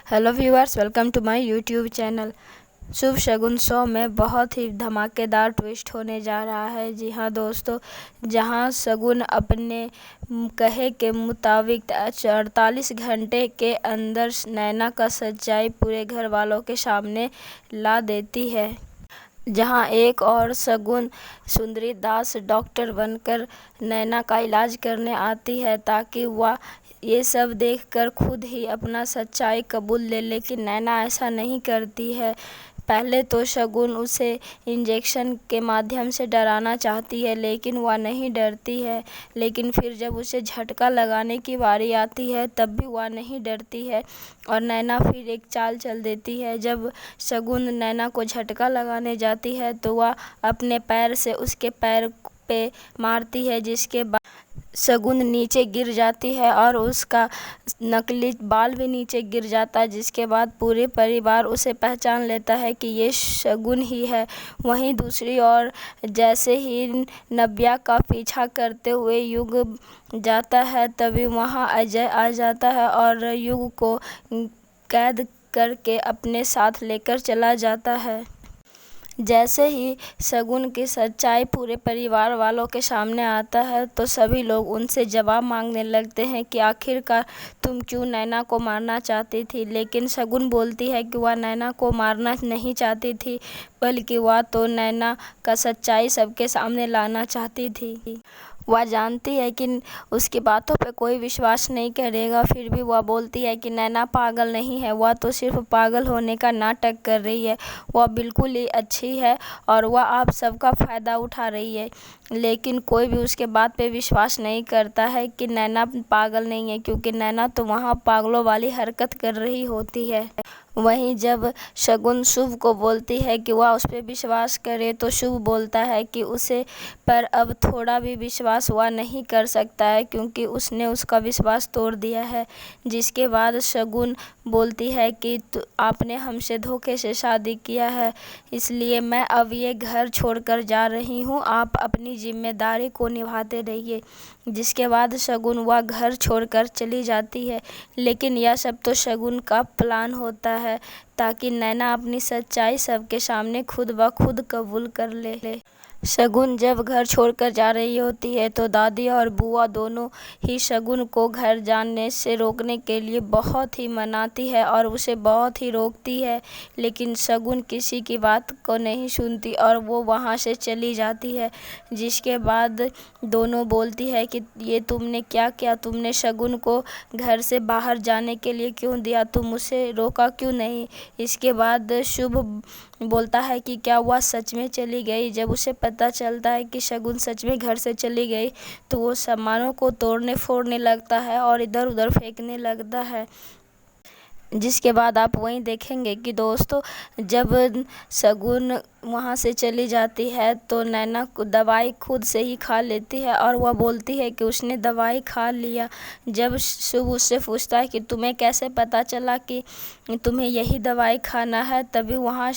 Hello viewers, welcome to my YouTube channel. Shubh Shagun show में बहुत ही धमाकेदार ट्विस्ट होने जा रहा है। जी हाँ दोस्तों, जहां शगुन अपने कहे के मुताबिक 48 घंटे के अंदर नैना का सच्चाई पूरे घर वालों के सामने ला देती है। जहां एक और शगुन सुंदरी दास डॉक्टर बनकर नैना का इलाज करने आती है ताकि वह ये सब देखकर खुद ही अपना सच्चाई कबूल ले, लेकिन नैना ऐसा नहीं करती है। पहले तो शगुन उसे इंजेक्शन के माध्यम से डराना चाहती है, लेकिन वह नहीं डरती है। लेकिन फिर जब उसे झटका लगाने की बारी आती है तब भी वह नहीं डरती है और नैना फिर एक चाल चल देती है। जब शगुन नैना को झटका लगाने जाती है तो वह अपने पैर से उसके पैर पे मारती है, जिसके बाद शगुन नीचे गिर जाती है और उसका नकली बाल भी नीचे गिर जाता है, जिसके बाद पूरे परिवार उसे पहचान लेता है कि ये शगुन ही है। वहीं दूसरी ओर जैसे ही नव्या का पीछा करते हुए युग जाता है तभी वहां अजय आ जाता है और युग को कैद करके अपने साथ लेकर चला जाता है। जैसे ही शगुन की सच्चाई पूरे परिवार वालों के सामने आता है तो सभी लोग उनसे जवाब मांगने लगते हैं कि आखिरकार तुम क्यों नैना को मारना चाहती थी। लेकिन शगुन बोलती है कि वह नैना को मारना नहीं चाहती थी, बल्कि वह तो नैना का सच्चाई सबके सामने लाना चाहती थी। वह जानती है कि उसकी बातों पे कोई विश्वास नहीं करेगा, फिर भी वह बोलती है कि नैना पागल नहीं है, वह तो सिर्फ पागल होने का नाटक कर रही है। वह बिल्कुल ही अच्छी है और वह आप सबका फ़ायदा उठा रही है। लेकिन कोई भी उसके बात पे विश्वास नहीं करता है कि नैना पागल नहीं है, क्योंकि नैना तो वहाँ पागलों वाली हरकत कर रही होती है। वहीं जब शगुन शुभ को बोलती है कि वह उस पर विश्वास करे तो शुभ बोलता है कि उसे पर अब थोड़ा भी विश्वास वह नहीं कर सकता है, क्योंकि उसने उसका विश्वास तोड़ दिया है। जिसके बाद शगुन बोलती है कि आपने हमसे धोखे से शादी किया है, इसलिए मैं अब ये घर छोड़कर जा रही हूँ, आप अपनी जिम्मेदारी को निभाते रहिए। जिसके बाद शगुन वह घर छोड़कर चली जाती है। लेकिन यह सब तो शगुन का प्लान होता है ताकि नैना अपनी सच्चाई सबके सामने खुद ब खुद कबूल कर ले। शगुन जब घर छोड़कर जा रही होती है तो दादी और बुआ दोनों ही शगुन को घर जाने से रोकने के लिए बहुत ही मनाती है और उसे बहुत ही रोकती है, लेकिन शगुन किसी की बात को नहीं सुनती और वो वहाँ से चली जाती है। जिसके बाद दोनों बोलती है कि ये तुमने क्या किया, तुमने शगुन को घर से बाहर जाने के लिए क्यों दिया, तुम उसे रोका क्यों नहीं। इसके बाद शुभ बोलता है कि क्या वह सच में चली गई। जब उसे पता चलता है कि शगुन सच में घर से चली गई तो वो सामानों को तोड़ने फोड़ने लगता है और इधर उधर फेंकने लगता है। जिसके बाद आप वहीं देखेंगे कि दोस्तों जब शगुन वहाँ से चली जाती है तो नैना दवाई खुद से ही खा लेती है और वह बोलती है कि उसने दवाई खा लिया। जब शुभ उससे पूछता है कि तुम्हें कैसे पता चला कि तुम्हें यही दवाई खाना है, तभी वहाँ